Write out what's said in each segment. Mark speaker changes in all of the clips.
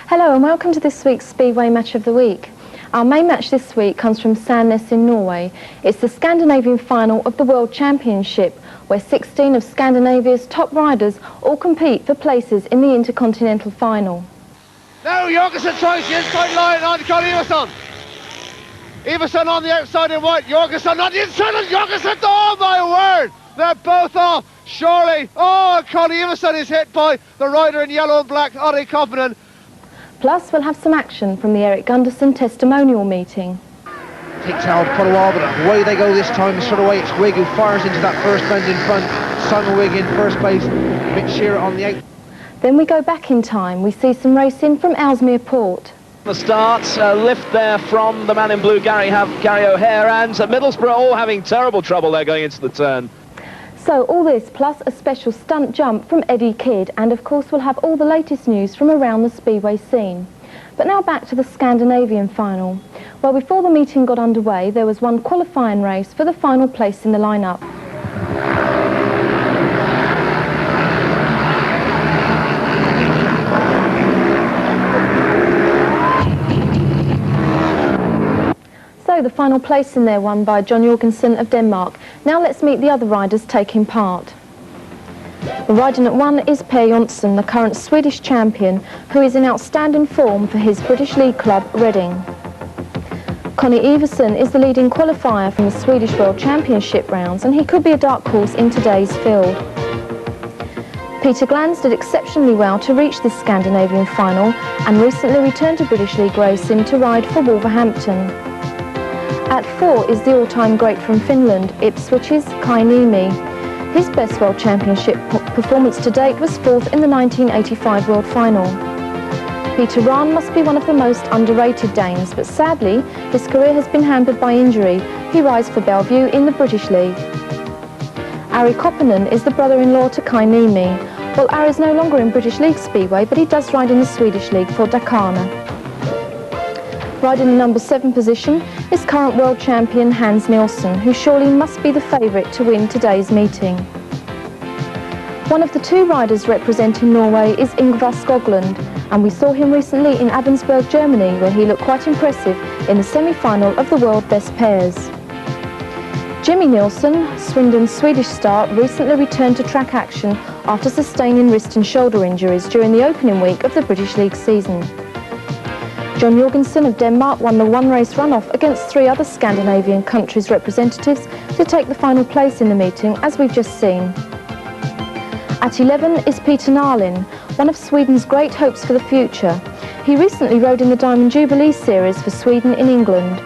Speaker 1: Hello and welcome to this week's Speedway Match of the Week. Our main match this week comes from Sandnes in Norway. It's the Scandinavian final of the World Championship, where 16 of Scandinavia's top riders all compete for places in the Intercontinental Final.
Speaker 2: Now Jorgensen tries the inside line on Carl Iverson. Iverson on the outside in white, Jorgensen on the inside and Jorgensen, oh my word! They're both off, surely. Oh, Carl Iverson is hit by the rider in yellow and black, Ari Koppinen.
Speaker 1: Plus, we'll have some action from the Erik Gundersen testimonial meeting.
Speaker 2: Takes out for a while, but away they go this time. Straight away, it's Wigg who fires into that first bend in front. Simon Wigg in first place, Mitch Shearer on the out.
Speaker 1: Then we go back in time. We see some racing from Ellesmere Port.
Speaker 3: The start, lift there from the man in blue, Gary O'Hare, and Middlesbrough all having terrible trouble there going into the turn.
Speaker 1: So all this plus a special stunt jump from Eddie Kidd, and of course we'll have all the latest news from around the Speedway scene. But now back to the Scandinavian final. Well, before the meeting got underway, there was one qualifying race for the final place in the lineup. So the final place in there won by Jon Jorgensen of Denmark. Now let's meet the other riders taking part. Riding at 1 is Per Jonsson, the current Swedish champion, who is in outstanding form for his British League club, Reading. Conny Iversen is the leading qualifier from the Swedish World Championship rounds, and he could be a dark horse in today's field. Peter Glans did exceptionally well to reach this Scandinavian final and recently returned to British League racing to ride for Wolverhampton. At 4 is the all-time great from Finland, Ipswich's Kai Niemi. His best World Championship performance to date was 4th in the 1985 World Final. Peter Rahn must be one of the most underrated Danes, but sadly, his career has been hampered by injury. He rides for Bellevue in the British League. Ari Koppinen is the brother-in-law to Kai Niemi. Well, Ari is no longer in British League Speedway, but he does ride in the Swedish League for Dakarna. Riding the number 7 position is current world champion Hans Nielsen, who surely must be the favourite to win today's meeting. One of the 2 riders representing Norway is Ingvar Skoglund, and we saw him recently in Abensburg, Germany, where he looked quite impressive in the semi-final of the World Best Pairs. Jimmy Nilsson, Swindon's Swedish star, recently returned to track action after sustaining wrist and shoulder injuries during the opening week of the British League season. Jon Jorgensen of Denmark won the one-race runoff against 3 other Scandinavian countries' representatives to take the final place in the meeting, as we've just seen. At 11 is Peter Narlin, one of Sweden's great hopes for the future. He recently rode in the Diamond Jubilee Series for Sweden in England.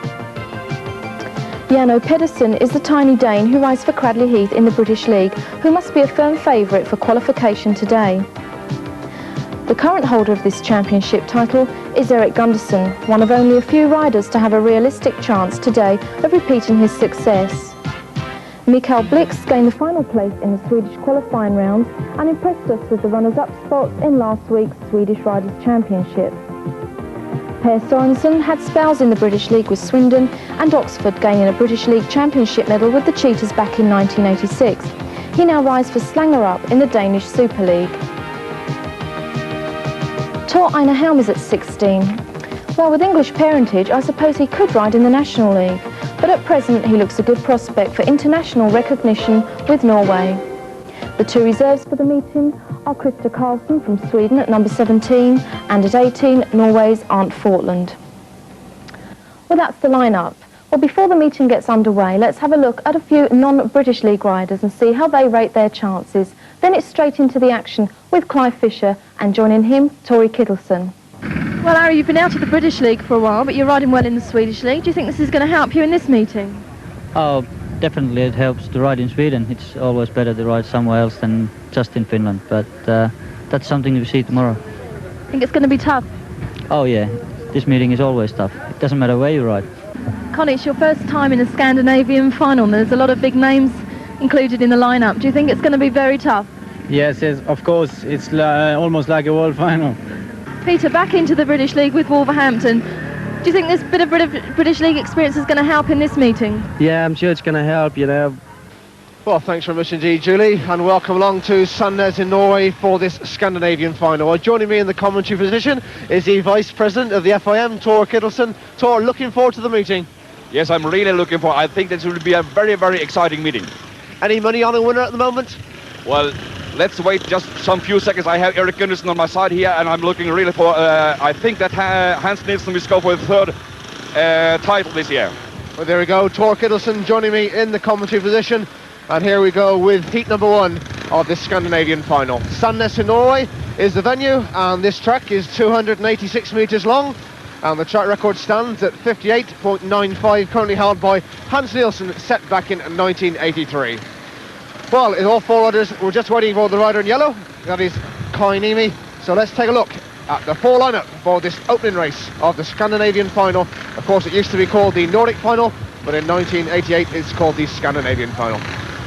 Speaker 1: Jano Pedersen is the tiny Dane who rides for Cradley Heath in the British League, who must be a firm favourite for qualification today. The current holder of this championship title is Erik Gundersen, one of only a few riders to have a realistic chance today of repeating his success. Mikael Blix gained the final place in the Swedish qualifying rounds and impressed us with the runners-up spots in last week's Swedish Riders' Championship. Per Sorensen had spells in the British League with Swindon and Oxford, gaining a British League Championship medal with the Cheetahs back in 1986. He now rides for Slangerup in the Danish Super League. Tor Einar Helm is at 16. Well, with English parentage, I suppose he could ride in the National League, but at present he looks a good prospect for international recognition with Norway. The 2 reserves for the meeting are Krista Karlsson from Sweden at number 17 and at 18, Norway's Arnt Fortland. Well, that's the lineup. Well, before the meeting gets underway, let's have a look at a few non-British League riders and see how they rate their chances. Then it's straight into the action with Clive Fisher and joining him, Tori Kittleson. Well, Harry, you've been out of the British League for a while, but you're riding well in the Swedish League. Do you think this is going to help you in this meeting?
Speaker 4: Oh, definitely it helps to ride in Sweden. It's always better to ride somewhere else than just in Finland. But that's something we see tomorrow.
Speaker 1: Think it's going to be tough?
Speaker 4: Oh yeah, this meeting is always tough. It doesn't matter where you ride.
Speaker 1: Connie, it's your first time in a Scandinavian final. There's a lot of big names included in the lineup. Do you think it's going to be very tough?
Speaker 5: Yes, of course. It's almost like a world final.
Speaker 1: Peter, back into the British League with Wolverhampton. Do you think this bit of British League experience is going to help in this meeting?
Speaker 6: Yeah, I'm sure it's going to help, you know.
Speaker 2: Well, thanks very much indeed, Julie, and welcome along to Sandnes in Norway for this Scandinavian final. Well, joining me in the commentary position is the Vice President of the FIM, Tor Kittelsen. Tor, looking forward to the meeting?
Speaker 7: Yes, I'm really looking forward. I think this will be a very, very exciting meeting.
Speaker 2: Any money on a winner at the moment?
Speaker 7: Well, let's wait just some few seconds. I have Erik Gundersen on my side here, and I'm looking really for, I think that Hans Nielsen will go for the third title this year.
Speaker 2: Well, there we go, Tor Kittelsen joining me in the commentary position. And here we go with heat number 1 of this Scandinavian final. Sandnes in Norway is the venue, and this track is 286 metres long, and the track record stands at 58.95, currently held by Hans Nielsen, set back in 1983. Well, all four riders, we're just waiting for the rider in yellow, that is Kai Niemi. So let's take a look at the full lineup for this opening race of the Scandinavian final. Of course, it used to be called the Nordic final, but in 1988 it's called the Scandinavian final.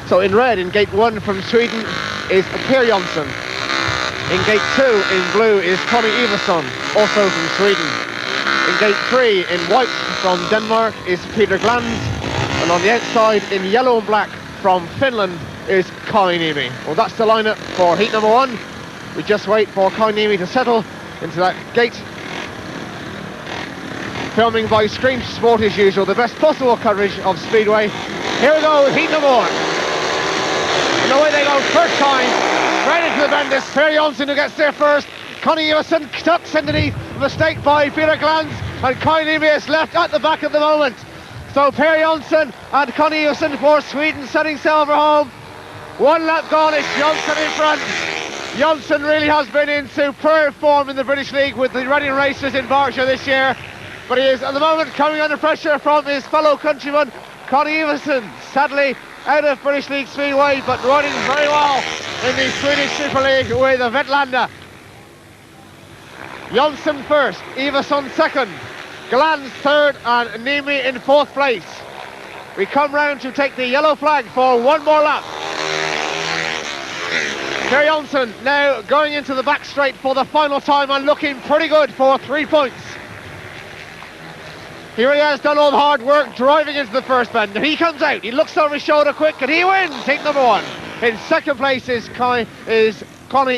Speaker 2: So in red, in gate 1 from Sweden, is Per Jonsson. In gate 2, in blue, is Conny Iversson, also from Sweden. In gate 3, in white, from Denmark, is Peter Glans. And on the outside, in yellow and black, from Finland, is Kai Niemi. Well, that's the lineup for heat number 1. We just wait for Kai Niemi to settle into that gate. Filming by Scream Sport as usual, the best possible coverage of Speedway. Here we go, heat number 1. And away they go, first time, right into the bend. It's Per Jonsson who gets there first. Conny Iversson tucks underneath, mistake by Peter Glans, and Kai Niemi is left at the back at the moment. So Per Jonsson and Conny Iversson for Sweden setting sail for home. 1 lap gone, it's Jonsson in front. Jonsson really has been in superb form in the British League with the running races in Berkshire this year. But he is at the moment coming under pressure from his fellow countryman, Conny Iversson. Sadly, out of British League Speedway, but riding very well in the Swedish Super League with a Vetlanda. Jonsson first, Iversson second, Glans third, and Niemi in 4th place. We come round to take the yellow flag for 1 more lap. Per Jonsson now going into the back straight for the final time and looking pretty good for 3 points. He really has done all the hard work driving into the first bend. He comes out, he looks over his shoulder quick, and he wins heat number 1. In 2nd place is Conny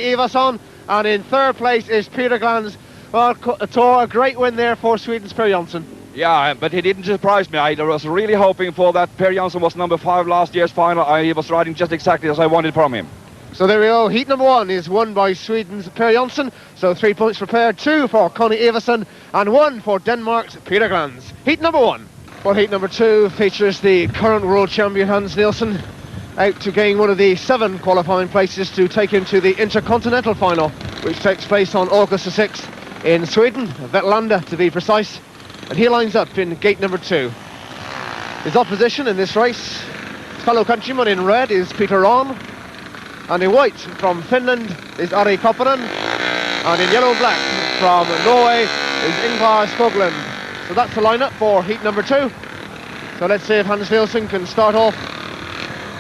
Speaker 2: Iversson, and in 3rd place is Peter Glans. Well, Tor, a great win there for Sweden's Per Jonsson.
Speaker 7: Yeah, but he didn't surprise me. I was really hoping for that. Per Jonsson was number 5 last year's final. He was riding just exactly as I wanted from him.
Speaker 2: So there we go, heat number 1 is won by Sweden's Per Jonsson, so 3 points for Per, 2 for Conny Iversson, and 1 for Denmark's Peter Glans. Heat number 1. Well, heat number 2 features the current world champion Hans Nielsen, out to gain one of the 7 qualifying places to take him to the Intercontinental final, which takes place on August the 6th in Sweden, Vetlanda to be precise, and he lines up in gate number 2. His opposition in this race, his fellow countryman in red, is Peter Rahn. And in white from Finland is Ari Koppanen, and in yellow and black from Norway is Ingvar Skoglund. So that's the lineup for heat number 2. So let's see if Hans Nielsen can start off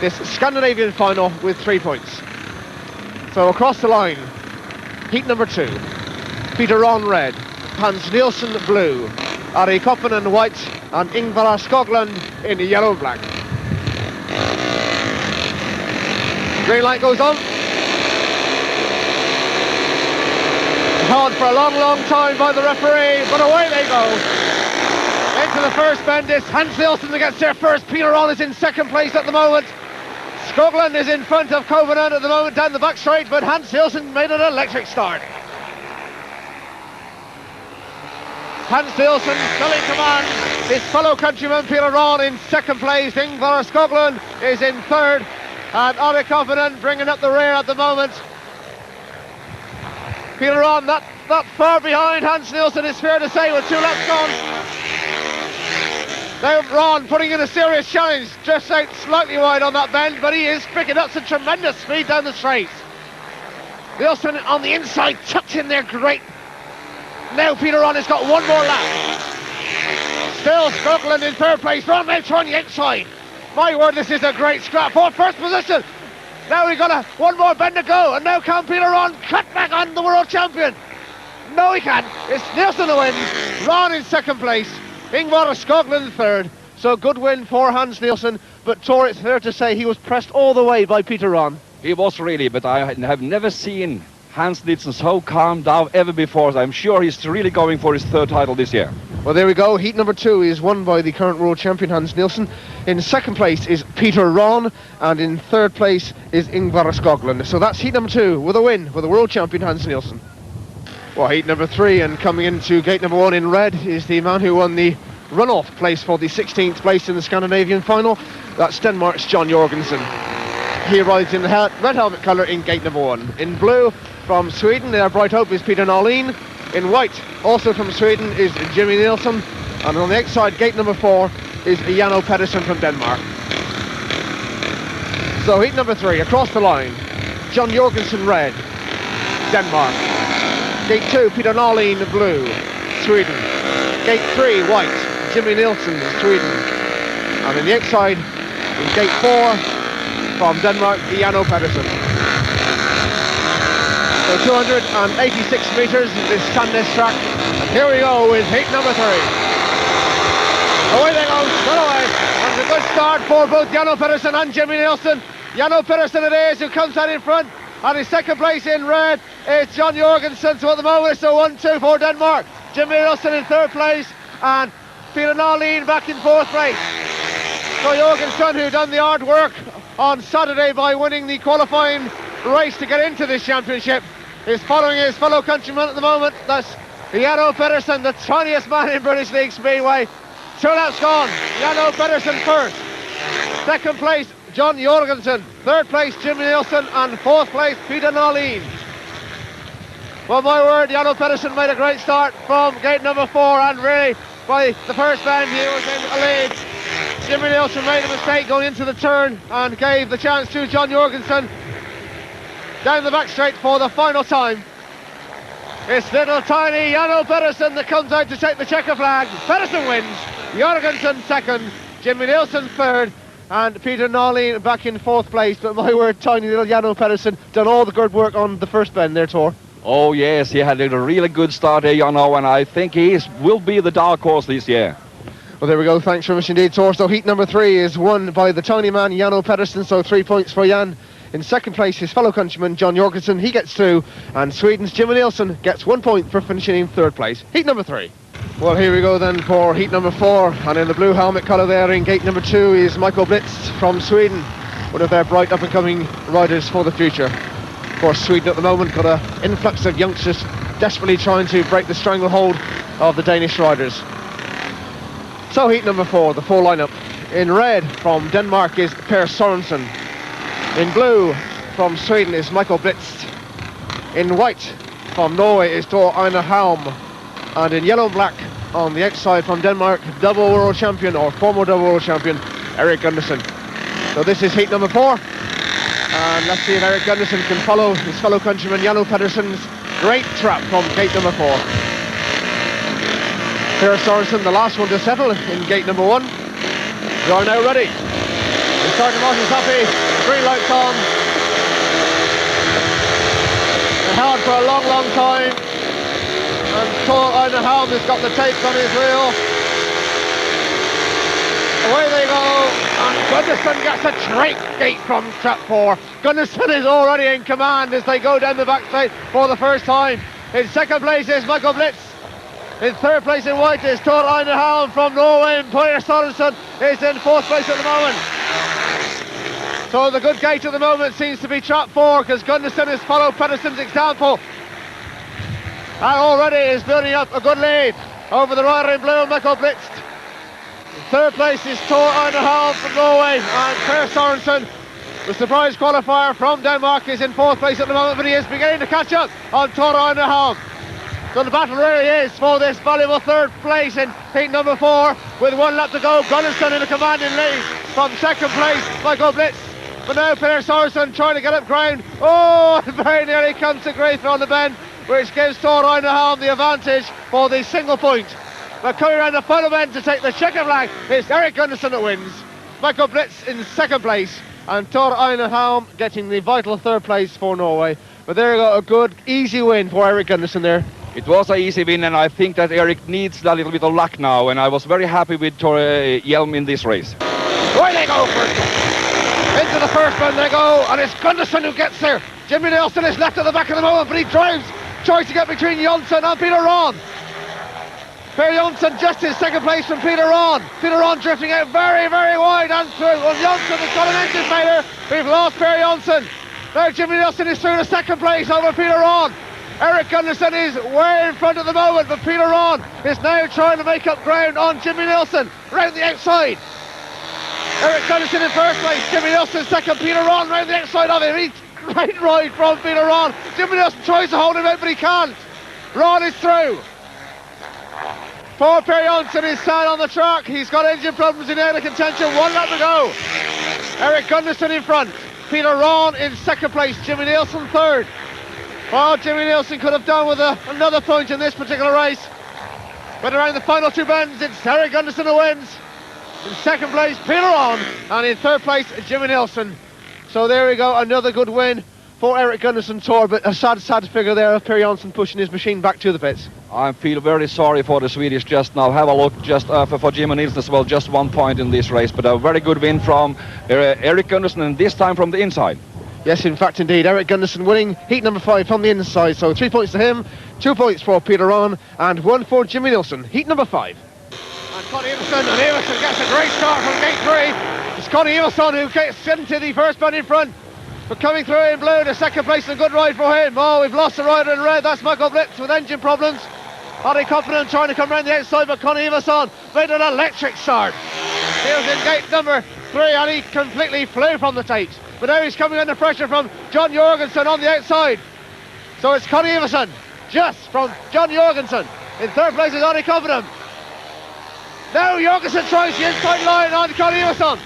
Speaker 2: this Scandinavian final with 3 points. So across the line, heat number 2. Peter Rahn red, Hans Nielsen blue, Ari Koppanen white, and Ingvar Skoglund in yellow and black. Green light goes on. Held for a long, long time by the referee, but away they go. Into the first bend, it's Hans Nielsen that gets there first. Peter Rahn is in 2nd place at the moment. Skoglund is in front of Koppanen at the moment down the back straight, but Hans Nielsen made an electric start. Hans Nielsen still in command. His fellow countryman Peter Rahn in 2nd place. Ingvar Skoglund is in 3rd. And Ari Koppanen bringing up the rear at the moment. Peter Rahn not far behind Hans Nielsen, it's fair to say, with 2 laps gone. Now Rahn putting in a serious challenge, just out slightly wide on that bend, but he is picking up some tremendous speed down the straight. Nielsen on the inside, tucked in there, great. Now Peter Ron has got one more lap. Still struggling in third place. Ron Melcher on the outside. My word, this is a great scrap for first position. Now we've got one more bend to go, and now can Peter Ron cut back on the world champion? No, he can't. It's Nielsen who wins. Ron in second place. Ingvar Skoglund in third. So good win for Hans Nielsen, but Tor, it's fair to say he was pressed all the way by Peter Ron.
Speaker 7: He was really, but I have never seen Hans Nielsen so calm down ever before. I'm sure he's really going for his third title this year.
Speaker 2: Well, there we go. Heat number 2 is won by the current world champion Hans Nielsen. In second place is Peter Ron, and in third place is Ingvar Skoglund. So that's heat number 2 with a win for the world champion Hans Nielsen. Well, heat number 3, and coming into gate number 1 in red is the man who won the runoff place for the 16th place in the Scandinavian final. That's Denmark's John Jorgensen. He rides in the red helmet colour in gate number 1. In blue from Sweden, their bright hope is Peter Norlin. In white, also from Sweden, is Jimmy Nielsen. And on the outside, gate number 4, is Jano Pedersen from Denmark. So heat number 3, across the line, John Jorgensen red, Denmark. Gate 2, Peter Norlin blue, Sweden. Gate 3, white, Jimmy Nielsen, Sweden. And on the outside, in gate 4, from Denmark, Jano Pedersen. So 286 metres, this Sandnes track. And here we go with heat number 3. Away they go, straight away. And a good start for both Jano Pedersen and Jimmy Nielsen. Jano Pedersen it is who comes out in front. And in second place in red is John Jorgensen. So at the moment it's a 1-2 for Denmark. Jimmy Nielsen in third place and Peter Norlin back in fourth place. So Jorgensen, who done the hard work on Saturday by winning the qualifying race to get into this championship, is following his fellow countryman at the moment. That's Jano Pedersen, the tiniest man in British League Speedway. 2 laps gone. Jano Pedersen first. Second place, John Jorgensen. Third place, Jimmy Nielsen. And fourth place, Peter Norlin. Well, my word, Jano Pedersen made a great start from gate number 4, and really, by the first bend, he was in a lead. Jimmy Nielsen made a mistake going into the turn and gave the chance to John Jorgensen down the back straight for the final time. It's little tiny Jano Pedersen that comes out to take the checker flag. Pedersen wins, Jorgensen second, Jimmy Nielsen third, and Peter Norlin back in fourth place. But my word, tiny little Jano Pedersen done all the good work on the first bend there, Tor.
Speaker 7: Oh yes, he had a really good start here, Jano, and I think he will be the dark horse this year.
Speaker 2: Well, there we go. Thanks very much indeed, Tor. So heat number 3 is won by the tiny man Jano Pedersen, so 3 points for Jan. In second place, his fellow countryman John Jorgensen, he gets 2, and Sweden's Jimmy Nielsen gets 1 point for finishing in third place. Heat number 3. Well, here we go then for heat number 4, and in the blue helmet colour there in gate number 2 is Michael Blitz from Sweden, one of their bright up-and-coming riders for the future. Of course, Sweden at the moment got an influx of youngsters desperately trying to break the stranglehold of the Danish riders. So heat number 4, the full lineup. In red from Denmark is Per Sorensen. In blue from Sweden is Michael Blitz. In white from Norway is Tor Einar Halm. And in yellow and black on the outside from Denmark, double world champion or former double world champion Erik Gundersen. So this is heat number 4. And let's see if Erik Gundersen can follow his fellow countryman Jano Pedersen's great trap from gate number 4. Per Sorensen, the last one to settle in gate number 1. They are now ready. The starting mark is happy. Green lights on. They held for a long, long time. And Tor Einar Halm has got the tapes on his wheel. Away they go. And Gundersen gets a straight gate from trap 4. Gundersen is already in command as they go down the back straight for the first time. In second place is Michael Blitz. In third place in white is Tor Einar Halm from Norway, and Per Sorensen is in fourth place at the moment. So the good gate at the moment seems to be trap 4, because Gundersen has followed Pedersen's example and already is building up a good lead over the rider in blue, Michael Blitz. In third place is Tor Einar Halm from Norway, and Per Sorensen, the surprise qualifier from Denmark, is in fourth place at the moment, but he is beginning to catch up on Tor Einar Halm. So the battle really is for this valuable third place in heat number 4. With 1 lap to go, Gundersen in a commanding lead from second place, Michael Blitz. but now Peter Sorensen trying to get up ground. Oh, very nearly comes to grief on the bend, which gives Tor Einehelm the advantage for the single point. But coming around the final bend to take the checkered flag, it's Eric Gunnarsson that wins. Michael Blitz in second place, and Tor Einehelm getting the vital third place for Norway. But there you go, a good, easy win for Eric Gunnarsson there.
Speaker 7: It was an easy win, and I think that Eric needs a little bit of luck now, and I was very happy with Tor Hjelm in this race.
Speaker 2: Where they go first? Into the first bend they go, and it's Gunnarsson who gets there. Jimmy Nielsen is left at the back of the moment, but he tries to get between Jonsson and Peter Rahn. Per Jonsson just in second place from Peter Rahn. Peter Rahn drifting out very, very wide and through. Well, Jonsson has got an engine failure. We've lost Per Jonsson. Now Jimmy Nielsen is through to second place over Peter Rahn. Eric Gunnarsson is way in front at the moment, but Peter Rahn is now trying to make up ground on Jimmy Nielsen round the outside. Eric Gunnarsson in first place, Jimmy Nielsen second, Peter Rahn round the outside of him. He's great ride from Peter Rahn. Jimmy Nielsen tries to hold him out, but he can't. Rahn is through. Paul Per Jonsson is sad on the track. He's got engine problems in out of contention. 1 lap to go. Eric Gunnarsson in front. Peter Rahn in second place. Jimmy Nielsen third. Well, Jimmy Nielsen could have done with another point in this particular race. But around the final two bends, it's Eric Gunnarsson who wins. In second place, Peter Rahn. And in third place, Jimmy Nielsen. So there we go, another good win for Eric Gunnarsson Tor, but a sad figure there of Per Jonsson pushing his machine back to the pits.
Speaker 7: I feel very sorry for the Swedish just now. Have a look just for Jimmy Nielsen as well, just 1 point in this race, but a very good win from Eric Gunnarsson, and this time from the inside.
Speaker 2: Yes, in fact, indeed. Eric Gunnarsson winning heat number 5 from the inside, so 3 points to him, 2 points for Peter Rahn, and 1 for Jimmy Nielsen, heat number 5. And Connie Everson, gets a great start from gate 3. It's Connie Everson who gets into the first bend in front. But coming through in blue, the second place, a good ride for him. Oh, we've lost the rider in red. That's Michael Blitz with engine problems. Hardy Confident trying to come around the outside, but Connie Everson made an electric start. He was in gate number 3 and he completely flew from the tape. But now he's coming under pressure from John Jorgensen on the outside. So it's Connie Everson, just from John Jorgensen. In third place is Hardy Confident. Now Jorgensen tries the inside line on Connie Everson.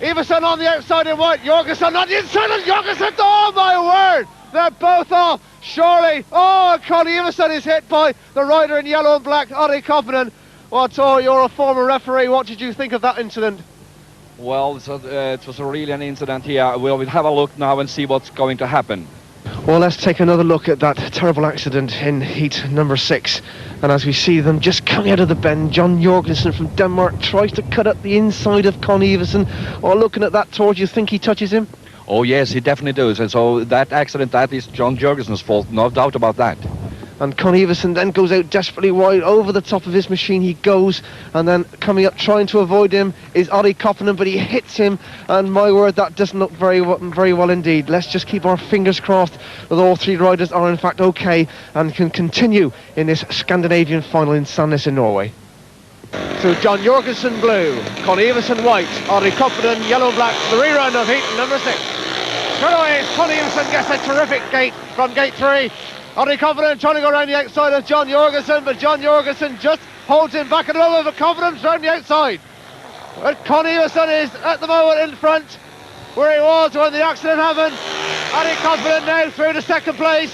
Speaker 2: Everson on the outside in white, Jorgensen on the inside, and Jorgensen, oh my word! They're both off, surely. Oh, Connie Everson is hit by the rider in yellow and black, Hardy Confident. Well, Tor, you're a former referee, what did you think of that incident?
Speaker 7: Well, it was really an incident here. We'll have a look now and see what's going to happen.
Speaker 2: Well, let's take another look at that terrible accident in heat number 6. And as we see them just coming out of the bend, John Jorgensen from Denmark tries to cut up the inside of Connie Everson. Well, looking at that, Tor, do you think he touches him?
Speaker 7: Oh yes, he definitely does. And so that accident, that is John Jorgensen's fault, no doubt about that.
Speaker 2: And Connie Everson then goes out desperately wide, over the top of his machine he goes, and then coming up trying to avoid him is Ollie Koppinen, but he hits him, and my word, that doesn't look very well indeed. Let's just keep our fingers crossed that all 3 riders are in fact okay and can continue in this Scandinavian final in Sandnes in Norway. So John Jorgensen blue, Connie Everson white, Ollie Koppinen yellow and black, the rerun of heat number 6. Straight away, Connie Everson gets a terrific gate from gate 3. Hardy Confident trying to go around the outside of John Jorgensen, but John Jorgensen just holds him back at the moment, but Confidence around the outside. But Connie Everson is at the moment in front, where he was when the accident happened. Hardy Confident now through to second place.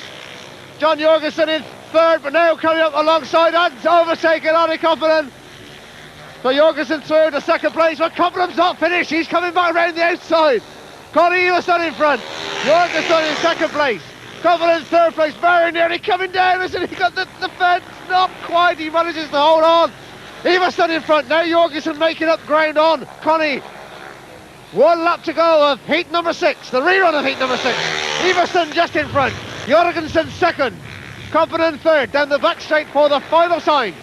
Speaker 2: John Jorgensen in third, but now coming up alongside and overtaking Hardy Confident. So Jorgensen through to second place, but Confident's not finished, he's coming back around the outside. Connie Everson in front, Jorgensen in second place. Confidence third place, very nearly coming down, isn't he? Got the fence, not quite, he manages to hold on. Everson in front, now Jorgensen making up ground on Connie. 1 lap to go of heat number 6, the rerun of heat number 6. Everson just in front, Jorgensen second, Confident third, down the back straight for the final sign.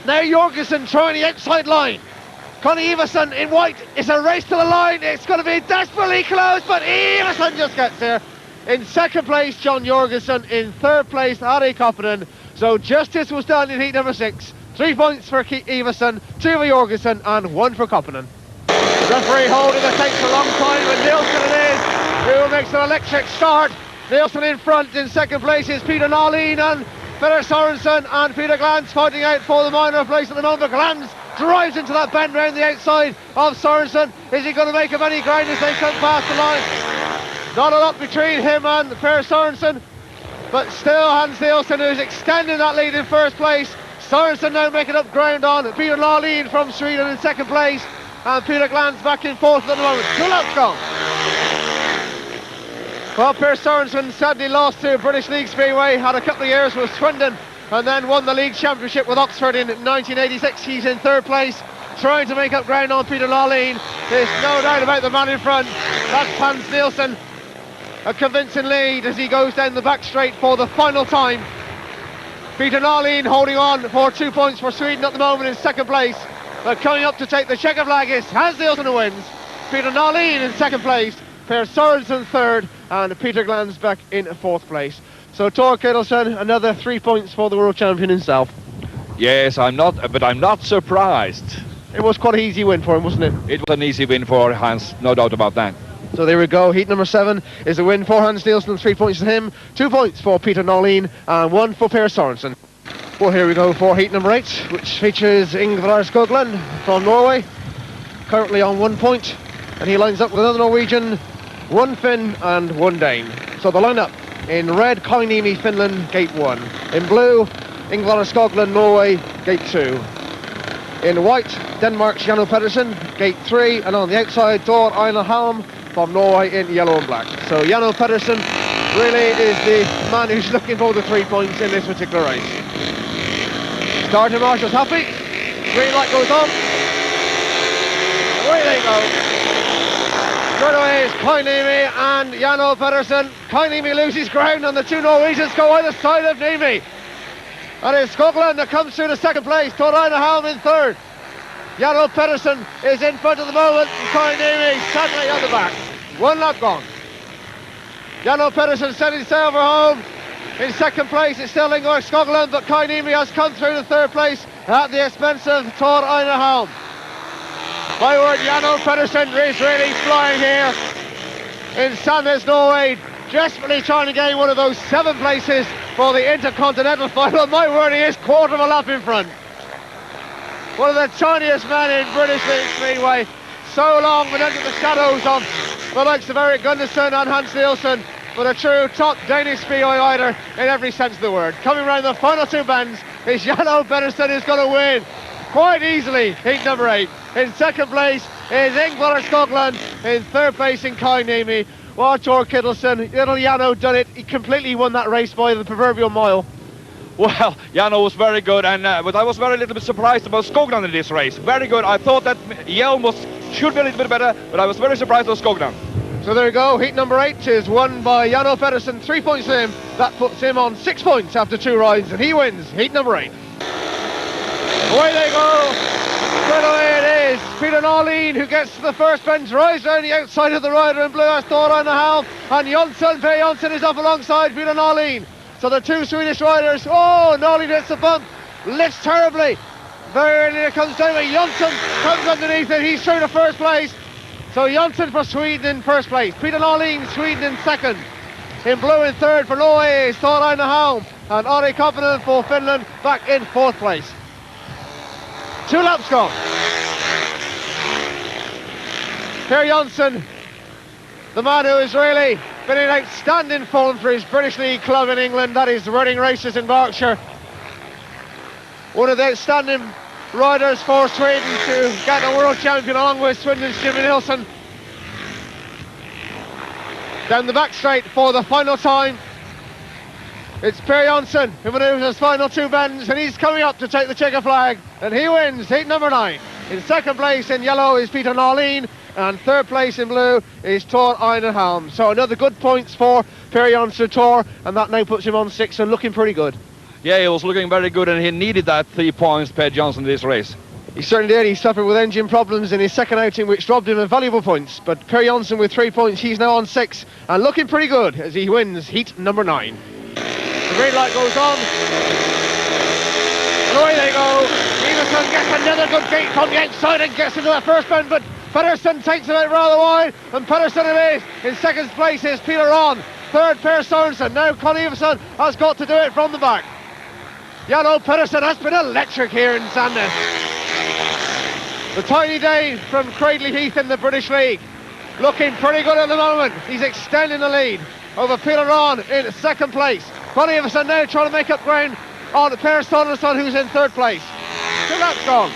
Speaker 2: Now Jorgensen trying the outside line. Connie Everson in white, it's a race to the line, it's going to be desperately close, but Everson just gets there. In second place, John Jorgensen. In third place, Hardy Koppinen. So justice was done in heat number 6. 3 points for Everson, 2 for Jorgensen, and 1 for Koppinen. Referee holding it takes a long time, but Nielsen it is, who makes an electric start. Nielsen in front. In second place is Peter Nalin, and Peter Sorensen and Peter Glantz fighting out for the minor place at the moment. Glantz drives into that bend round the outside of Sorensen. Is he going to make up any ground as they come past the line? Not a lot between him and Peter Sorensen, but still Hans Nielsen, who's extending that lead in first place. Sorensen now making up ground on Peter Lawlene from Sweden in second place, and Peter Glantz back in fourth at the moment. 2 laps gone. Well, Per Sorensen sadly lost to British League Speedway, had a couple of years with Swindon, and then won the league championship with Oxford in 1986. He's in third place, trying to make up ground on Peter Lawlene. There's no doubt about the man in front. That's Hans Nielsen. A convincing lead as he goes down the back straight for the final time. Peter Lawlene holding on for 2 points for Sweden at the moment in second place. But coming up to take the checker flag is Hans Nielsen, who wins. Peter Lawlene in second place, Per Sorensen third, and Peter Glantz back in fourth place. So Tor Ketilsson, another 3 points for the world champion himself.
Speaker 7: Yes, I'm not surprised.
Speaker 2: It was quite an easy win for him, wasn't it?
Speaker 7: It was an easy win for Hans, no doubt about that.
Speaker 2: So there we go, heat number 7 is a win for Hans Nielsen, 3 points to him, 2 points for Peter Lawlene, and 1 for Per Sorensen. Well, here we go for heat number 8, which features Ingvar Skogland from Norway, currently on 1 point, and he lines up with another Norwegian, 1 Finn and 1 Dane. So the lineup: in red, Koiniemi, Finland, gate 1. In blue, Ingvar Skogland, Norway, gate 2. In white, Denmark's Janno Pedersen, gate 3, and on the outside, Thor Einar Halm from Norway in yellow and black. So Janno Pedersen really is the man who's looking for the 3 points in this particular race. Starting marshal's happy, green light goes on, away they go. Straight away is Koiniemi and Janno Pedersen. Koiniemi loses ground and the 2 Norwegians go either side of Niemi. And it's Skogland that comes through to second place, Thor Einar Halm in third. Janno Pedersen is in front at the moment, and Koiniemi sadly on the back. 1 lap gone. Janno Pedersen sending sail for home. In second place it's still Ingvar Skogland, but Koiniemi has come through to third place at the expense of Thor Einar Halm. My word, Janno Pedersen is really flying here in Sandnes, Norway, desperately trying to gain one of those 7 places for the Intercontinental final. My word, he is quarter of a lap in front. One of the tiniest men in British League Speedway. So long been under the shadows of the likes of Erik Gundersen and Hans Nielsen, but a true top Danish Speedway rider in every sense of the word. Coming round the final 2 bends is Janno Pedersen, who's going to win quite easily heat number 8. In second place is Ingvar Skogland. In third place in Koiniemi. Well, Tor Ketilsson, little Janno done it. He completely won that race by the proverbial mile.
Speaker 7: Well, Janno was very good, and but I was very little bit surprised about Skogland in this race. Very good. I thought that Hjelm should be a little bit better, but I was very surprised with Skogland.
Speaker 2: So there you go, heat number 8 is won by Janno Pedersen, 3 points to him. That puts him on 6 points after 2 rides, and he wins heat number 8. Away they go. Straight away it is Peter Lawlene who gets to the first bend, drives around the outside of the rider in blue as Thor Einar Halm, and Per Jonsson is up alongside Peter Lawlene. So the 2 Swedish riders, Lawlene hits the bump, lifts terribly. Very near comes down, but Jonsson comes underneath it, he's through to first place. So Jonsson for Sweden in first place, Peter Lawlene, Sweden in second. In blue in third for Norway is Thor Einar Halm, and Ari Koponen for Finland back in fourth place. 2 laps gone. Per Jonsson, the man who has really been in outstanding form for his British League club in England, that is Reading Races in Berkshire. One of the outstanding riders for Sweden to get a world champion along with Swindon's Jimmy Nilsson. Down the back straight for the final time. It's Per Jonsson who manoeuvres his final 2 bends, and he's coming up to take the checker flag, and he wins heat number 9. In second place in yellow is Peter Lawlene, and third place in blue is Thor Einar Halm. So another good points for Per Jonsson Tor, and that now puts him on 6 and looking pretty good.
Speaker 7: Yeah, he was looking very good, and he needed that 3 points, Per Jonsson, in this race.
Speaker 2: He certainly did. He suffered with engine problems in his second outing, which robbed him of valuable points. But Per Jonsson with 3 points, he's now on 6 and looking pretty good as he wins heat number 9. The green light goes on. And away they go. Iverson gets another good gate from the outside and gets into that first bend, but Pedersen takes it out rather wide, and Pedersen it is. In second place is Peter Ron. Third, Per Sorensen. Now Connie Iverson has got to do it from the back. Jan-O Pedersen has been electric here in Sandnes. The tiny Dane from Cradley Heath in the British League, looking pretty good at the moment. He's extending the lead over Peter Rahn in second place. Connie Iverson now trying to make up ground on Per Sorensen, who's in third place. So that's gone.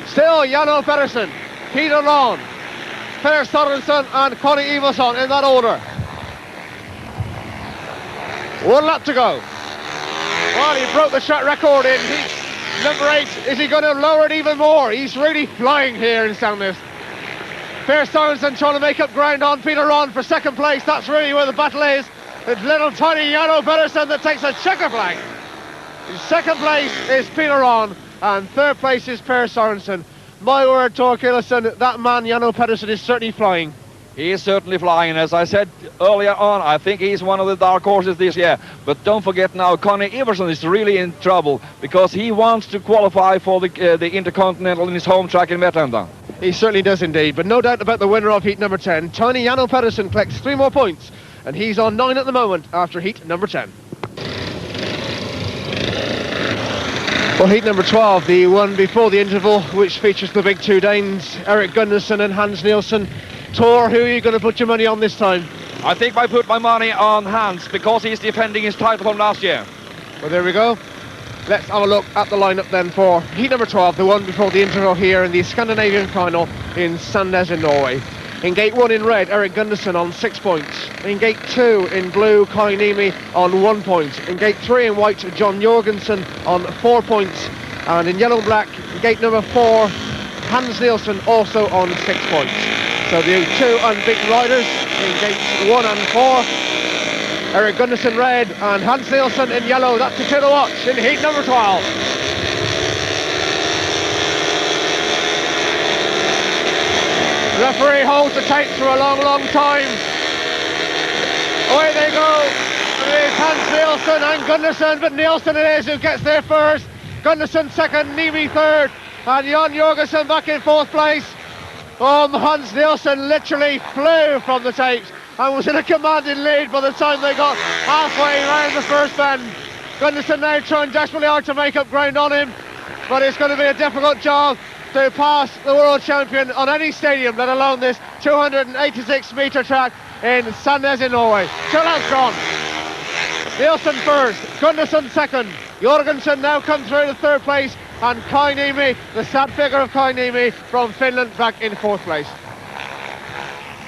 Speaker 2: Still Jan-O Pedersen, Peter Rahn, Per Sorensen and Connie Iverson in that order. 1 lap to go. Well, he broke the track record in heat number 8. Is he going to lower it even more? He's really flying here in Sandnes. Per Sorensen trying to make up ground on Peter Rahn for second place. That's really where the battle is. It's little tiny Jan-O Pedersen that takes a checker flag. Second place is Peter Rahn and third place is Per Sorensen. My word, Tor Killison, that man Jan-O Pedersen is certainly flying.
Speaker 7: He is certainly flying. As I said earlier on, I think he's one of the dark horses this year. But don't forget now, Connie Iverson is really in trouble because he wants to qualify for the Intercontinental in his home track in Vetlanda.
Speaker 2: He certainly does indeed, but no doubt about the winner of heat number 10. Tiny Jan-O Pedersen collects 3 more points, and he's on 9 at the moment after heat number 10. Well, heat number 12, the one before the interval, which features the big 2 Danes, Erik Gunnarsson and Hans Nielsen. Tor, who are you going to put your money on this time?
Speaker 7: I think I put my money on Hans because he's defending his title from last year.
Speaker 2: Well, there we go. Let's have a look at the lineup then for heat number 12, the one before the interval here in the Scandinavian final in Sandnes in Norway. In gate 1 in red, Erik Gunnarsson on 6 points. In gate 2 in blue, Kai Niemi on 1 point. In gate 3 in white, John Jorgensen on 4 points. And in yellow and black, gate number 4, Hans Nielsen also on 6 points. So the 2 unbeaten riders in gates 1 and 4. Erik Gunnarsson red and Hans Nielsen in yellow. That's the 2 to watch in heat number 12. The referee holds the tape for a long, long time. Away they go. It is Hans Nielsen and Gunnarsson, but Nielsen it is who gets there first. Gunnarsson second, Niemi third, and Jan Jorgensen back in 4th place. Hans Nielsen literally flew from the tapes and was in a commanding lead by the time they got halfway around the first bend. Gunnarsson now trying desperately hard to make up ground on him, but it's going to be a difficult job to pass the world champion on any stadium, let alone this 286 metre track in Sandnes in Norway. 2 laps gone. Nielsen first, Gunnarsson second, Jorgensen now comes through to 3rd place, and Kai Niemi, the sad figure of Kai Niemi from Finland, back in 4th place.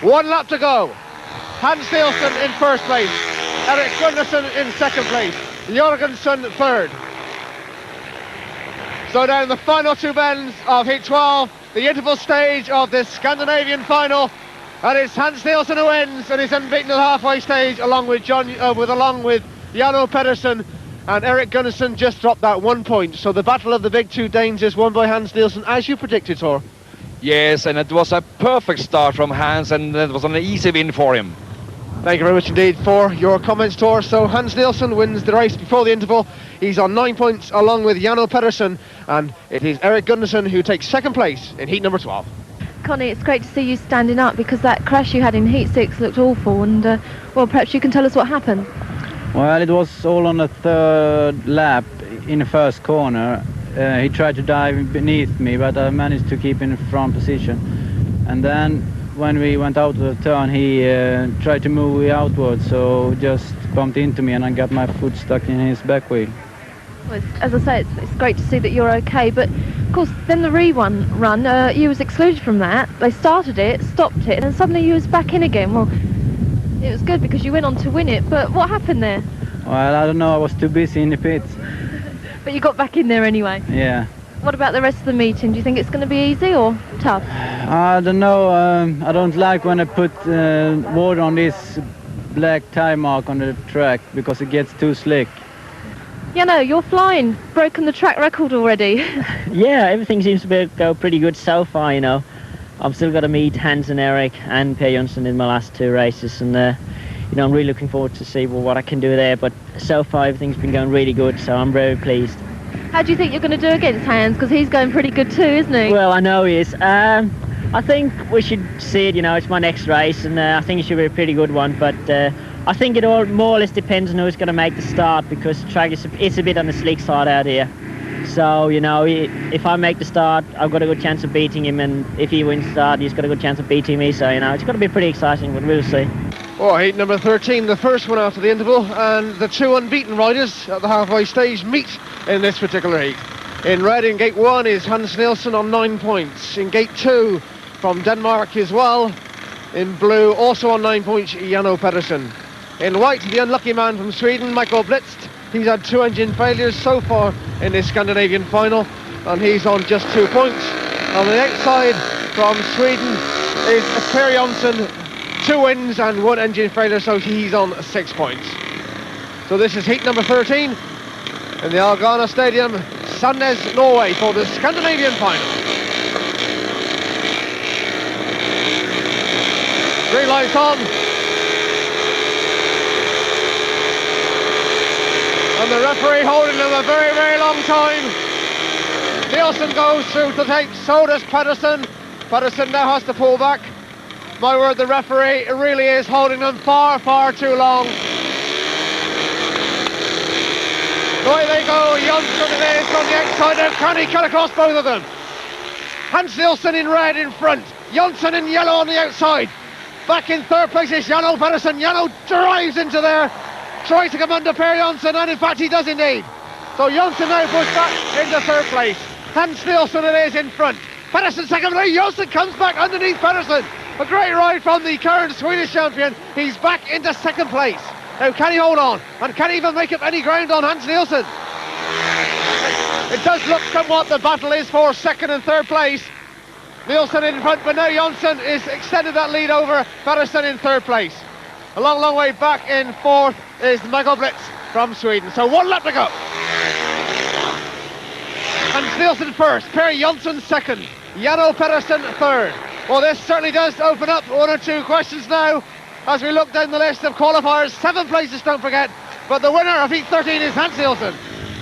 Speaker 2: 1 lap to go. Hans Nielsen in 1st place, Erik Gunnarsson in 2nd place, Jorgensen 3rd. So down the final 2 bends of heat 12, the interval stage of this Scandinavian final, and it's Hans Nielsen who wins, and he's unbeaten at the halfway stage along with Jan-O Pedersen. And Erik Gunnarsson just dropped that 1 point. So the battle of the big 2 Danes is won by Hans Nielsen, as you predicted, Tor.
Speaker 7: Yes, and it was a perfect start from Hans, and it was an easy win for him.
Speaker 2: Thank you very much indeed for your comments, Tor. So Hans Nielsen wins the race before the interval. He's on 9 points along with Jan-O Pedersen, and it is Erik Gunnarsson who takes 2nd place in heat number 12.
Speaker 1: Connie, it's great to see you standing up because that crash you had in heat 6 looked awful, and well, perhaps you can tell us what happened.
Speaker 5: Well, it was all on the 3rd lap in the first corner. He tried to dive beneath me, but I managed to keep in the front position. And then when we went out of the turn, he tried to move me outwards, so just bumped into me and I got my foot stuck in his back wheel.
Speaker 1: Well, as I say, it's great to see that you're okay, but of course then the run, you was excluded from that. They started it, stopped it, and then suddenly you was back in again. Well, it was good because you went on to win it, but what happened there?
Speaker 5: Well, I don't know, I was too busy in the pits.
Speaker 1: But you got back in there anyway?
Speaker 5: Yeah.
Speaker 1: What about the rest of the meeting? Do you think it's going to be easy or tough?
Speaker 5: I don't know, I don't like when I put water on this black tire mark on the track because it gets too slick.
Speaker 1: Yeah, no, you're flying. Broken the track record already.
Speaker 8: Yeah, everything seems to go pretty good so far, you know. I've still got to meet Hans and Erik and Per Jonsson in my last 2 races, and you know, I'm really looking forward to see what I can do there. But so far everything's been going really good, so I'm very pleased.
Speaker 1: How do you think you're going to do against Hans? Because he's going pretty good too, isn't he?
Speaker 8: Well, I know he is. I think we should see it, you know, it's my next race, and I think it should be a pretty good one. But I think it all more or less depends on who's going to make the start, because the track it's a bit on the slick side out here. So, you know, if I make the start, I've got a good chance of beating him, and if he wins the start, he's got a good chance of beating me. So, you know, it's going to be pretty exciting, but we'll see.
Speaker 2: Oh, heat number 13, the first one after the interval, and the two unbeaten riders at the halfway stage meet in this particular heat. In red in gate 1 is Hans Nielsen on 9 points. In gate 2 from Denmark as well. In blue, also on 9 points, Jano Pedersen. In white, the unlucky man from Sweden, Michael Blitzt. He's had 2 engine failures so far in this Scandinavian final, and he's on just 2 points. On the outside from Sweden is Per Jonsson, 2 wins and 1 engine failure, so he's on 6 points. So this is heat number 13 in the Algana Stadium, Sandnes, Norway, for the Scandinavian final. Green lights on. And the referee holding them a very, very long time. Nielsen goes through to take, so does Pedersen. Pedersen now has to pull back. My word, the referee really is holding them far, far too long. Away they go, Jonsson is on the outside now. Can he cut across both of them? Hans Nielsen in red in front, Jonsson in yellow on the outside. Back in third place is Jano Pedersen. Jano drives into there, tries to come under Per Jonsson, and in fact he does indeed. So Jonsson now pushed back into third place. Hans Nielsen it is in front. Pedersen second place. Jonsson comes back underneath Pedersen. A great ride from the current Swedish champion. He's back into second place. Now can he hold on? And can he even make up any ground on Hans Nielsen? It does look somewhat the battle is for second and third place. Nielsen in front, but now Jonsson is extended that lead over Pedersen in third place. A long, long way back in fourth is Michael Blitz from Sweden. So 1 lap to go. Hans Nielsen first, Per Jonsson second, Jano Pedersen third. Well, this certainly does open up 1 or 2 questions now as we look down the list of qualifiers. 7 places, don't forget, but the winner of heat 13 is Hans Nielsen.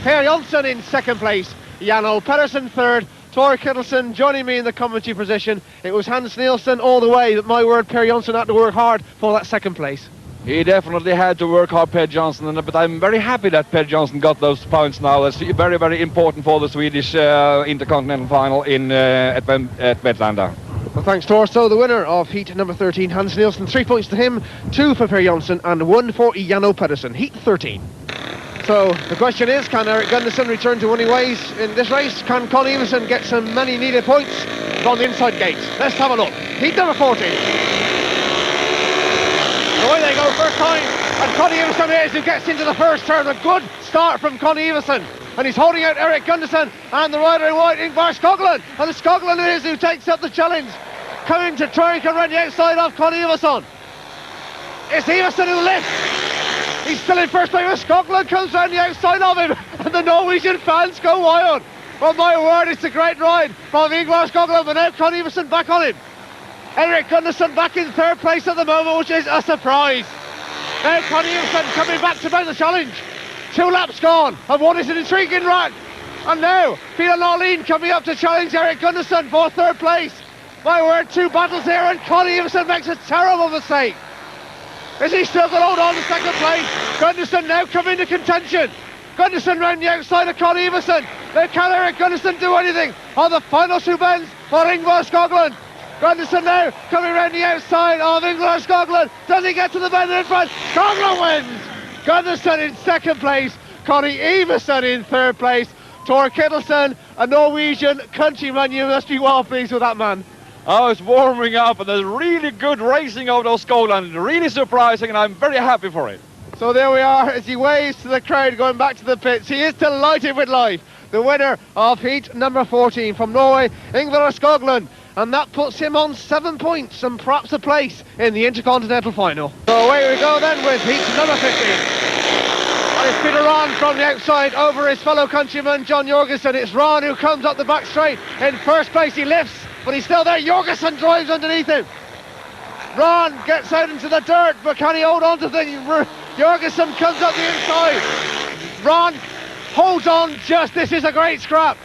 Speaker 2: Per Jonsson in second place, Jano Pedersen third. Tor Kittelsen joining me in the commentary position. It was Hans Nielsen all the way, but my word, Per Jonsson had to work hard for that second place.
Speaker 7: He definitely had to work hard, Per Jonsson, but I'm very happy that Per Jonsson got those points now. That's very, very important for the Swedish Intercontinental final at Vetlanda.
Speaker 2: Well, thanks, Tor. So the winner of heat number 13, Hans Nielsen, 3 points to him, 2 for Per Jonsson and 1 for Jano Pedersen, heat 13. So the question is, can Eric Gundersen return to winning ways in this race? Can Connie Everson get some many needed points from the inside gates? Let's have a look. Heat number 14. Away they go first time, and Connie Everson is who gets into the first turn. A good start from Connie Everson, and he's holding out Eric Gundersen and the rider in white, Ingvar Skoglund, and the Skoglund is who takes up the challenge, coming to try and come around the outside of Connie Everson. It's Everson who lifts. He's still in first place. Skoglund comes round the outside of him, and the Norwegian fans go wild. Oh my word, it's a great ride from Ingvar Skoglund, but now Connie Everson back on him. Eric Gundersen back in third place at the moment, which is a surprise. Now Connie Everson coming back to make the challenge. 2 laps gone, and what is an intriguing run. And now Peter Norlin coming up to challenge Eric Gundersen for third place. My word, 2 battles here, and Connie Everson makes a terrible mistake. Is he still going to hold on to second place? Gundersen now coming into contention. Gundersen round the outside of Connie Everson. Now can Eric Gundersen do anything on the final 2 bends for Ingvar Skoglund? Gundersen now coming round the outside of Ingvar Skoglund. Does he get to the bend in front? Skoglund wins! Gundersen in second place. Connie Everson in third place. Tor Kittelsen, a Norwegian countryman. You must be well pleased with that man.
Speaker 7: Oh, it's warming up, and there's really good racing over those Skoglund. Really surprising, and I'm very happy for it.
Speaker 2: So there we are as he waves to the crowd going back to the pits. He is delighted with life. The winner of heat number 14 from Norway, Ingvar Skoglund. And that puts him on 7 points and perhaps a place in the Intercontinental final. So away we go then with heat number 15. And it's Peter Rahn from the outside over his fellow countryman John Jorgensen. It's Rahn who comes up the back straight. In first place he lifts, but he's still there. Jorgensen drives underneath him. Rahn gets out into the dirt, but can he hold on to things? Jorgensen comes up the inside. Rahn holds on just. This is a great scrap.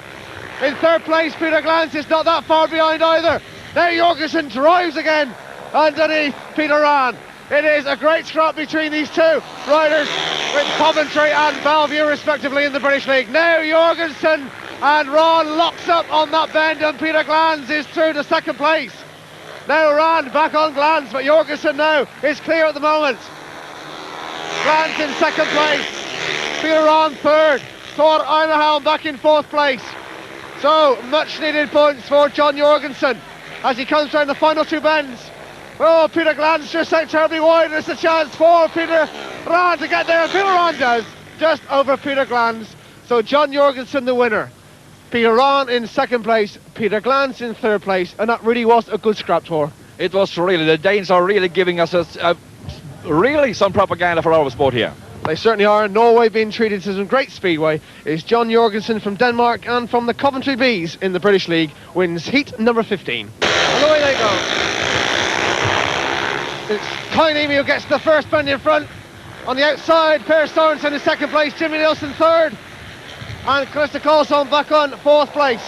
Speaker 2: In third place, Peter Glantz is not that far behind either. Now Jorgensen drives again underneath Peter Rahn. It is a great scrap between these two riders, with Coventry and Bellevue respectively in the British League. Now Jorgensen and Ron locks up on that bend, and Peter Glanz is through to second place. Now Ron back on Glanz, but Jorgensen now is clear at the moment. Glanz in second place, Peter Ron third, Thor Einerhelm back in fourth place. So much needed points for John Jorgensen as he comes around the final two bends. Oh, Peter Glanz just out terribly wide. There's a chance for Peter Ron to get there, and Peter Ron does, just over Peter Glanz. So John Jorgensen the winner. Peter Ron in second place, Peter Glanz in third place, and that really was a good scrap tour.
Speaker 7: It was really, the Danes are really giving us really some propaganda for our sport here.
Speaker 2: They certainly are. Norway being treated as a great speedway is John Jorgensen from Denmark, and from the Coventry Bees in the British League wins heat number 15. And away they go. It's Koinimi who gets the first bend in front. On the outside, Per Sorensen in second place, Jimmy Nielsen third, and Krista Karlsson back on fourth place.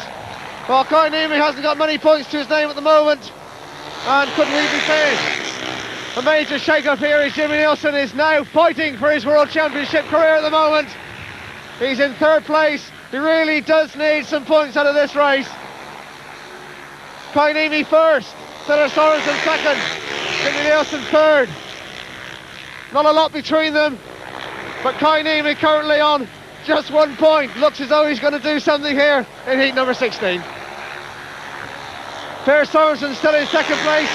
Speaker 2: Well, Koinimi hasn't got many points to his name at the moment, and couldn't really be fair. A major shake-up here is Jimmy Nielsen is now fighting for his World Championship career at the moment. He's in third place. He really does need some points out of this race. Koinimi first, Peter Sorensen second, Jimmy Nielsen third. Not a lot between them, but Koinimi currently on just 1 point. Looks as though he's going to do something here in heat number 16. Per Sorensen still in second place,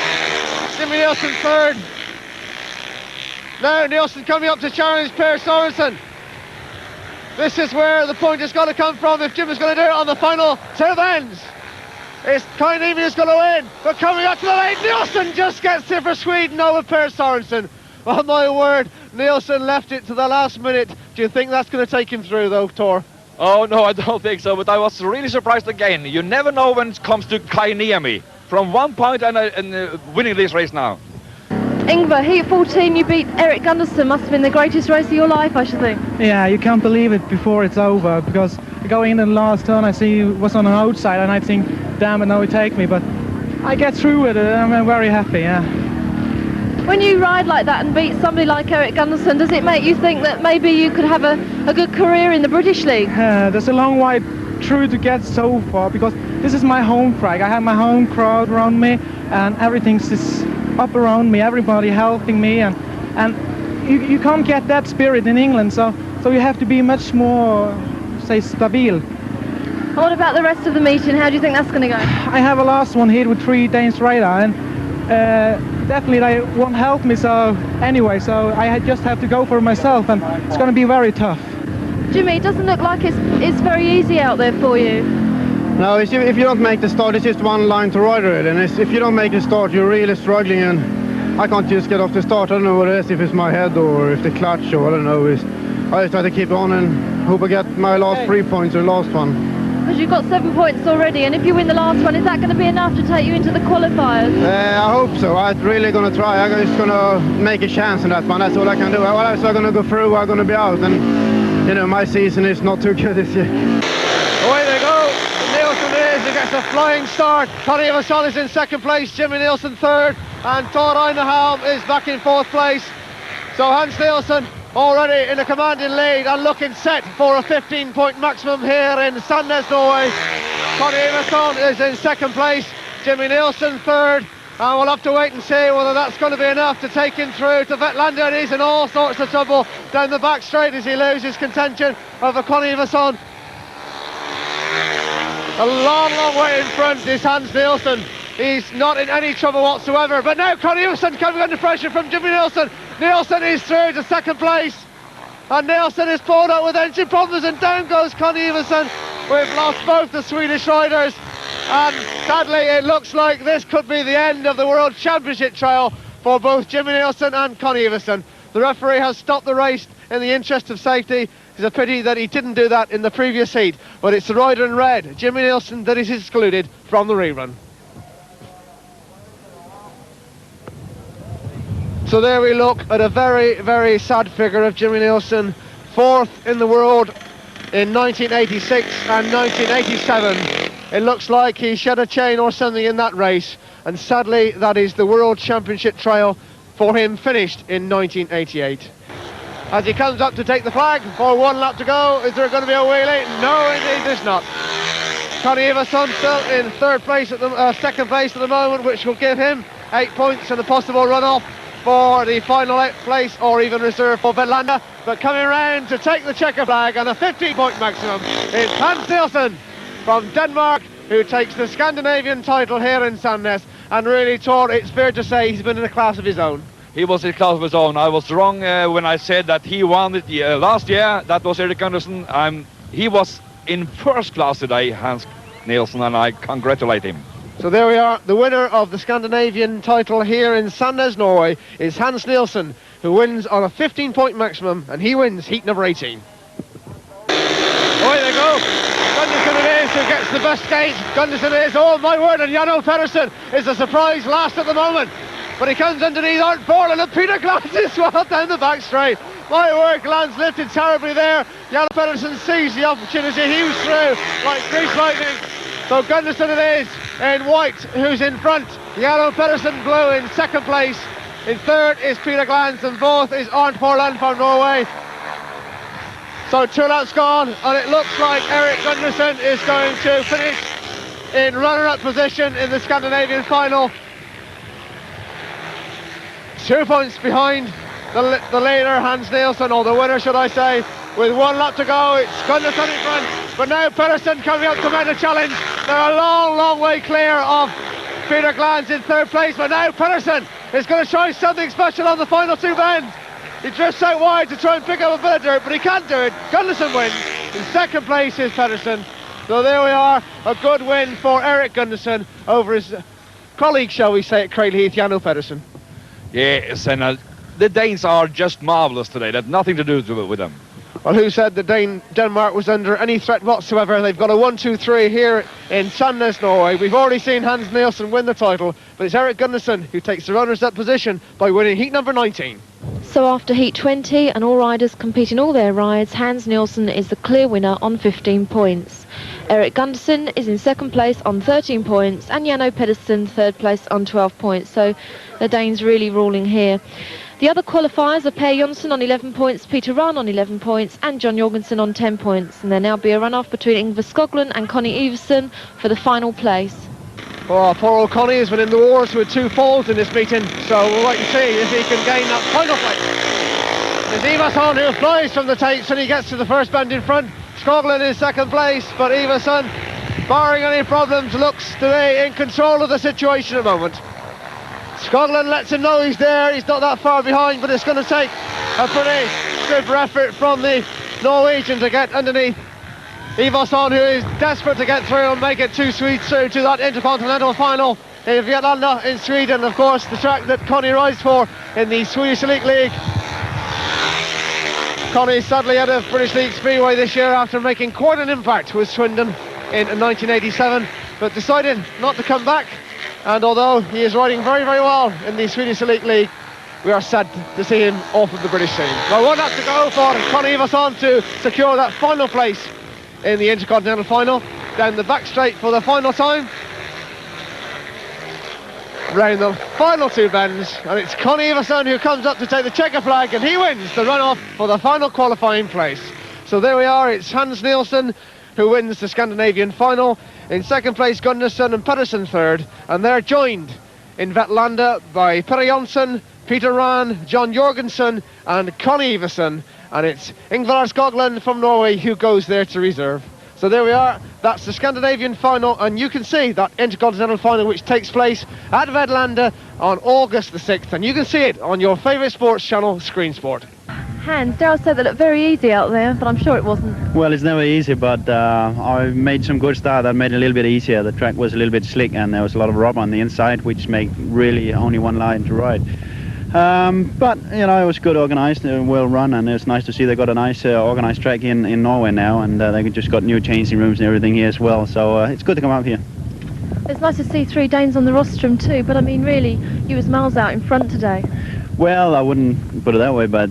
Speaker 2: Jimmy Nielsen third. Now Nielsen coming up to challenge Per Sorensen. This is where the point has got to come from if Jim is going to do it on the final two bends. It's Koinimi who's going to win, but coming up to the lane, Nielsen just gets it for Sweden over Per Sorensen. Well, my word, Nielsen left it to the last minute. Do you think that's going to take him through, though, Tor?
Speaker 7: Oh, no, I don't think so, but I was really surprised again. You never know when it comes to Koinimi. From 1 point and winning this race now.
Speaker 1: Ingvar, heat 14, you beat Eric Gunderson. Must have been the greatest race of your life, I should think.
Speaker 9: Yeah, you can't believe it before it's over, because going in the last turn I see he was on an outside and I think, damn it, now he take me, but I get through with it and I'm very happy, yeah.
Speaker 1: When you ride like that and beat somebody like Eric Gunderson, does it make you think that maybe you could have a good career in the British League?
Speaker 9: There's a long way through to get so far, because this is my home track. I have my home crowd around me and everything's just up around me, everybody helping me, and you can't get that spirit in England, so you have to be much more, say, stable.
Speaker 1: What about the rest of the meeting? How do you think that's going to go?
Speaker 9: I have a last one here with 3 Danes radar, and definitely they won't help me, so anyway, so I just have to go for myself, and it's going to be very tough.
Speaker 1: Jimmy, it doesn't look like it's very easy out there for you.
Speaker 6: No, if you don't make the start, it's just one line to ride it, and if you don't make the start, you're really struggling, and I can't just get off the start. I don't know what it is, if it's my head or if the clutch, or I don't know. I just try to keep on and hope I get my last 3 points or last one.
Speaker 1: Because you've got 7 points already, and if you win the last one, is that going to be enough to take you into the qualifiers?
Speaker 6: I hope so. I'm really going to try. I'm just going to make a chance in that one. That's all I can do. Otherwise I'm going to go through, I'm going to be out, and you know, my season is not too good this year.
Speaker 2: Away they go. Nielsen he gets a flying start. Connie Everson is in second place, Jimmy Nielsen third, and Thor Einerhelm is back in fourth place. So Hans Nielsen already in a commanding lead and looking set for a 15-point maximum here in Sandnes, Norway. Connie Everson is in second place, Jimmy Nielsen third, and we'll have to wait and see whether that's going to be enough to take him through to Vetlanda, and he's in all sorts of trouble down the back straight as he loses contention over Connie Everson. A long, long way in front is Hans Nielsen. He's not in any trouble whatsoever. But now Connie Everson coming under pressure from Jimmy Nielsen. Nielsen is through to second place. And Nielsen is pulled out with engine problems, and down goes Connie Everson. We've lost both the Swedish riders. And sadly, it looks like this could be the end of the World Championship trial for both Jimmy Nielsen and Connie Everson. The referee has stopped the race in the interest of safety. It's a pity that he didn't do that in the previous heat, but it's the rider in red, Jimmy Nielsen, that is excluded from the rerun. So there we look at a very, very sad figure of Jimmy Nielsen, 4th in the world in 1986 and 1987. It looks like he shed a chain or something in that race, and sadly that is the World Championship trial for him finished in 1988. As he comes up to take the flag for 1 lap to go, is there going to be a wheelie? No, indeed there's not. Connie Iverson still in second place at the moment, which will give him 8 points and a possible runoff for the final 8th place, or even reserve for Vetlanda. But coming around to take the checker flag and a 15-point maximum is Hans Nielsen from Denmark, who takes the Scandinavian title here in Sandnes. And really, Tor, it's fair to say he's been in a class of his own.
Speaker 7: He was in a class of his own. I was wrong when I said that he won it last year. That was Erik Gundersen. He was in first class today, Hans Nielsen, and I congratulate him.
Speaker 2: So there we are. The winner of the Scandinavian title here in Sandnes, Norway, is Hans Nielsen, who wins on a 15-point maximum, and he wins heat number 18. Away they go. Gundersen it is who gets the best gate. Gundersen is, oh my word, and Janno Pedersen is a surprise last at the moment. But he comes underneath Art Borland, and Peter Glans is well down the back straight. My word, Glans lifted terribly there. Janno Pedersen sees the opportunity, he was through like grease lightning. So Gundersen it is in white who's in front. Janno Pedersen blue in second place. In third is Peter Glans, and fourth is Arnt Borland from Norway. So 2 laps gone, and it looks like Erik Gundersen is going to finish in runner-up position in the Scandinavian final. 2 points behind the leader, Hans Nielsen, or the winner, should I say. With 1 lap to go, it's Gundersen in front, but now Pedersen coming up to mount a challenge. They're a long, long way clear of Peter Glans in third place, but now Pedersen is going to try something special on the final 2 bends. He drifts out wide to try and pick up a bit of dirt, but he can't do it. Gundersen wins. In second place is Pedersen. So there we are, a good win for Erik Gundersen over his colleague, shall we say, at Craigheath, Janno Pedersen.
Speaker 7: Yes, and the Danes are just marvellous today. That's nothing to do with them.
Speaker 2: Well, who said that Denmark was under any threat whatsoever? They've got a 1-2-3 here in Sandnes, Norway. We've already seen Hans Nielsen win the title, but it's Erik Gundersen who takes the runners-up position by winning heat number 19.
Speaker 1: So after heat 20 and all riders competing all their rides, Hans Nielsen is the clear winner on 15 points. Erik Gundersen is in second place on 13 points, and Janno Pedersen third place on 12 points. So the Danes really ruling here. The other qualifiers are Per Jonsson on 11 points, Peter Rahn on 11 points, and John Jorgensen on 10 points. And there'll now be a runoff between Ingvar Skogland and Connie Iversen for the final place.
Speaker 2: Oh, poor old Connie has been in the wars with 2 falls in this meeting, so we'll wait and see if he can gain that final place. It's Iversen who flies from the tapes and he gets to the first bend in front. Skogland in second place, but Iversen, barring any problems, looks to be in control of the situation at the moment. Skogland lets him know he's there, he's not that far behind, but it's going to take a pretty super effort from the Norwegian to get underneath Iversen, who is desperate to get through and make it 2 sweets through to that intercontinental final in Vetlanda in Sweden, of course the track that Connie rides for in the Swedish Elite League. Connie sadly out of British League Speedway this year after making quite an impact with Swindon in 1987, but decided not to come back. And although he is riding very, very well in the Swedish Elite League, we are sad to see him off of the British scene. Well, 1 lap to go for Connie Iversen to secure that final place in the Intercontinental Final. Down the back straight for the final time. Round the final 2 bends, and it's Connie Iversen who comes up to take the checker flag, and he wins the runoff for the final qualifying place. So there we are, it's Hans Nielsen who wins the Scandinavian final. In second place, Gundersen and Pedersen third, and they're joined in Vetlanda by Per Jonsson, Peter Rahn, John Jorgensen and Connie Iversen, and it's Ingvar Skogland from Norway who goes there to reserve. So there we are, that's the Scandinavian final, and you can see that Intercontinental final which takes place at Vetlanda on August the 6th, and you can see it on your favourite sports channel, Screen Sport.
Speaker 1: Hans, Daryl said that looked very easy out there, but I'm sure it wasn't.
Speaker 5: Well, it's never easy, but I made some good start that made it a little bit easier. The track was a little bit slick and there was a lot of rubber on the inside, which made really only one line to ride. But, you know, it was good organised, well run, and it's nice to see they got a nice organised track in Norway now, and they just got new changing rooms and everything here as well, so it's good to come out here.
Speaker 1: It's nice to see 3 Danes on the rostrum too, but I mean really, you was miles out in front today.
Speaker 5: Well, I wouldn't put it that way, but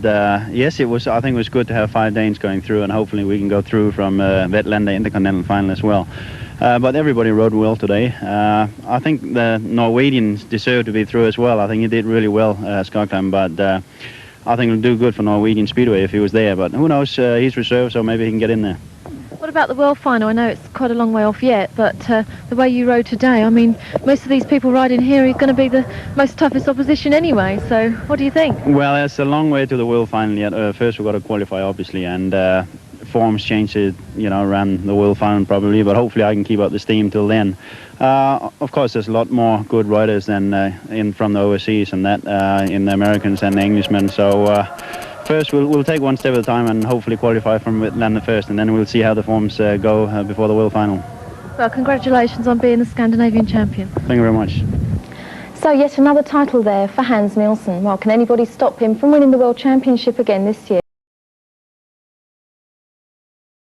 Speaker 5: yes, it was. I think it was good to have 5 Danes going through, and hopefully we can go through from Vetlanda Intercontinental Final as well. But everybody rode well today. I think the Norwegians deserve to be through as well. I think he did really well, Skogheim, but I think it'll do good for Norwegian Speedway if he was there. But who knows? He's reserved, so maybe he can get in there.
Speaker 1: What about the World Final? I know it's quite a long way off yet, but the way you rode today, I mean, most of these people riding here are going to be the most toughest opposition anyway, so what do you think?
Speaker 5: Well, it's a long way to the World Final yet. First we've got to qualify, obviously, and forms change it, around the World Final probably, but hopefully I can keep up the steam till then. Of course, there's a lot more good riders than in from the overseas and that, in the Americans and the Englishmen, so first we'll take one step at a time and hopefully qualify from Vetlanda first, and then we'll see how the forms go before the World Final.
Speaker 1: Well, congratulations on being the Scandinavian champion.
Speaker 5: Thank you very much.
Speaker 1: So yet another title there for Hans Nielsen. Well, can anybody stop him from winning the World Championship again this year?